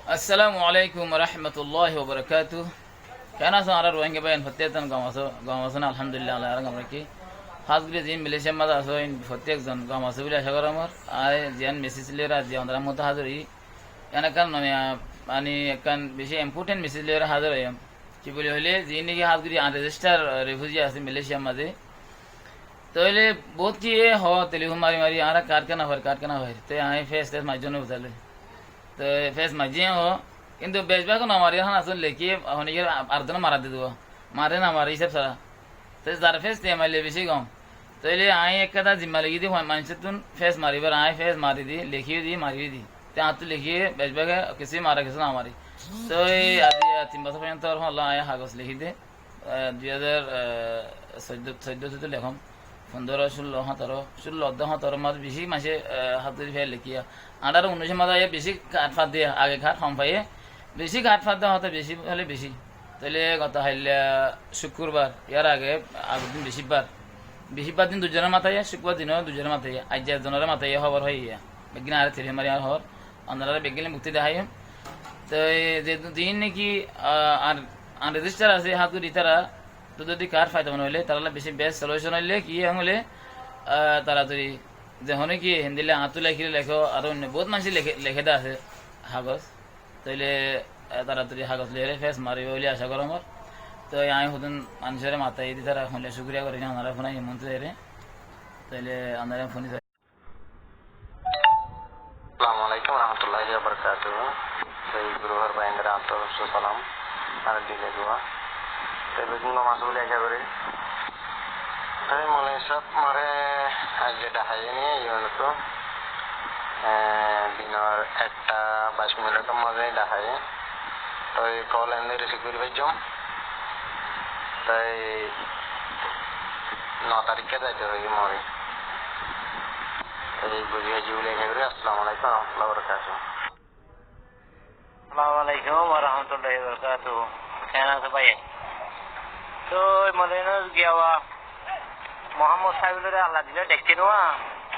السلام عليكم ورحمة الله وبركاته. كان أصلا على روانجا بين فتيتن قاموسنا الحمد لله على رقم ركي. خاص كده زين مليشيا ماذا أسوين فتيك زن قاموس بيلا شغل أمر. زين مسيس ليرا زين درام متحضري. أنا كان يعني كان بشيء important مسيس ليرا حاضر أيام. كيبولي هلي زين نيجي خاص كده عن register refugee أسي مليشيا ماذا. तो ये बहुत की ये हो तेली हमारी हमारी यहाँ कार के ना भर तो यहाँ फेस तेज मजो ने उतरले तो फेस मजे हो किंतु बेचबा को ना हमारे यहाँ सुन लेके होने के अर्धन मारा दे दो मारे ना हमारे सब सारा तो ज़रा फेस थे हमारे लिए गाँव तो ये आए एक कदा जिम्मा लगी थी मानसिक तुम फेस मारी बार आए फेस मारी थी लिखी थी मारी थी तो यहाँ तो लिखिए बेचबा के किसी मारा किसी ना हमारी तो ये आदि तीन बस पर्यंत और अल्लाह आया हागस लिखी थी 2014 से तो लेखम 15 16 17 মাস বেশি মাসে হাতুরি ফেলে লিখিয়া আন্ডার 19 মাস আগে বেশি কাঠ ফাঁদ দিয়ে আগে খাট কম পাইয়ে বেশি কাঠ ফাঁদ দেওয়া হতো বেশি হলে বেশি তাহলে গত হাইলে শুক্রবার ইয়ার আগে আগের দিন বেশিরবার দিন দুজনের মাথায় শুক্রবার দিনও দুজনের মাথায় আজ একজনের মাথায় খবর হয়ে গিয়া বেগিন আরে থেরে মারি আর হর আন্দারা বেগিলে মুক্তি দেখাই তো যে দিন নাকি আর আনরেজিস্টার আছে হাতুরি তারা তো যদি কার ফায়দা মনে হলে তারা বেশি বেস্ট সলিউশন হইলে কি হলে তাড়াতাড়ি যখন কি হিন্দিলে আঁতু লেখিলে লেখো আর অন্য বহুত মানুষ লেখে দেওয়া আছে কাগজ তাইলে তাড়াতাড়ি কাগজ লিখে ফেস মারিব বলে আশা করো আমার তো আমি হতুন মানুষের মাথায় দিয়ে তারা শুনলে শুক্রিয়া করি ওনারা ফোন হিমন্ত এরে তাইলে ওনারা ফোন আসসালামু আলাইকুম রহমতুল্লাহি ওয়া বারাকাতুহু সেই গুরুহর বাইন্দ্রা আন্তরস্ত সালাম আর দিলে দোয়া তবে কোনো মাসুল একা করে আমি মনে সব মারে আজ যেটা হাইনি ইউনো তো দিনের 1:22 মধ্যে দেখায় তো এই কল এনে রিসিভ করে পাইছম তাই 9 তারিখে যাইতে হবে মরে এই বুঝিয়ে জুলে করে আসসালামু আলাইকুম ওয়া রাহমাতুল্লাহি ওয়া বারাকাতুহু আসসালামু আলাইকুম ওয়া রাহমাতুল্লাহি ওয়া বারাকাতুহু কেন আছো ভাই তো মদিনা গিয়াওয়া মোহাম্মদ সাহেবের আল্লাহ দিলে দেখতে নেওয়া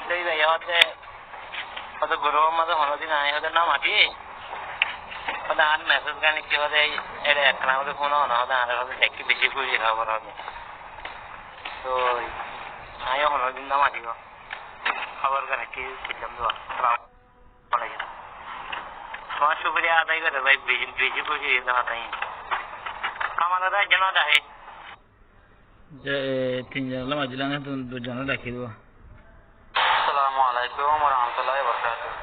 সেই ভাই হতে হয়তো গুরু মাঝে হলদিন আয় হতে নাম আটি হতে আর মেসেজ গানি কি হতে এটা একটা আমাদের ফোন হন হতে আর হতে দেখতে বেশি করে খবর হবে তো আয় হলদিন নাম আটিব খবর গানে কি কিতাম দোয়া আসসালামু আলাইকুম তোমার শুক্রিয়া আদায় করে ভাই বেশি খুশি দেওয়া তাই আমাদের যেন দেখে তিনজন মাঝিলানে দুজনে রাখি দেবো আসসালামু আলাইকুম ওয়া রাহমাতুল্লাহি ওয়া বারাকাতুহু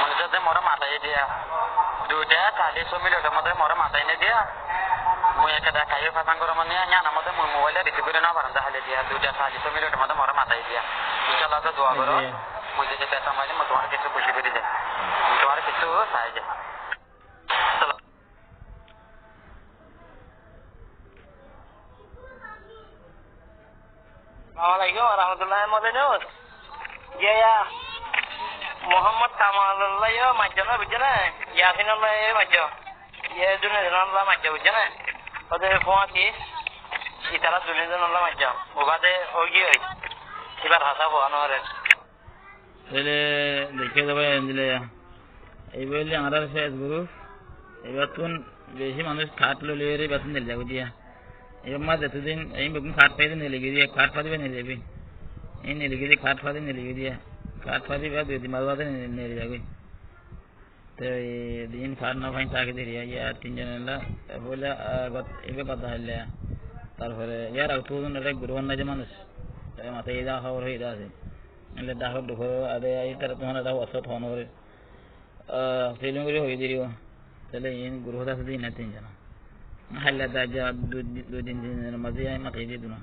মানে যাতে মোরা মাথায় দিয়া 2:40 মিনিটের মধ্যে মোরা মাথায় নে দিয়া মুই একটা দেখাই ফাঁসাং করে মানে জানা মতে মুই মোবাইলে রিসিভ করে না পারেন তাহলে দিয়া 2:40 মিনিটের মধ্যে মোরা মাথায় দিয়া ইনশাআল্লাহ তো দোয়া করো মুই যে পেছা মাইলে মই তোমার কিছু খুশি করে দেই তোমার কিছু সাহায্য Assalamualaikum warahmatullahi wabarakatuh. Ya ya. Muhammad Kamalullah ya majana bujana. Yasinullah ya majo. Ya dunallah majo bujana. Ode phone ki itara dunallah majo. Obade ogi hoy. Ibar hasa bo anore. তাহলে দেখে দেবো দিলে এই বললে আমার ফেসবুক এবার তুন বেশি মানুষ খাট লইলে রে বেতন দিলে যাবো দিয়া এবার যতদিন এই বেগুন খাট পাইতে নিয়ে গিয়ে দিয়ে খাট পাতিবে নিয়ে যাবি এই নিয়ে গিয়ে দিয়ে খাট পাতি নিয়ে দিয়ে খাট পাতি বা 2 দিন বাদে নিয়ে যাবে তো এই দিন খাট না পাই তাকে দিয়ে ইয়া তিনজন বলে এবার কথা হইলে তারপরে ইয়ার আউটুন রে গুরুন না যে মানুষ মাথায় যা খবর হয়ে আছে એટલે દાખલો દુખો અરે આ તરફ તમારા દાવ અસર થવાનો રે ફિલ્મ કરી હોઈ દીરી એટલે એ ગુરુ હતા સુધી નથી જણા હાલ્યા દા દો દિન મજે આય મકે દીધું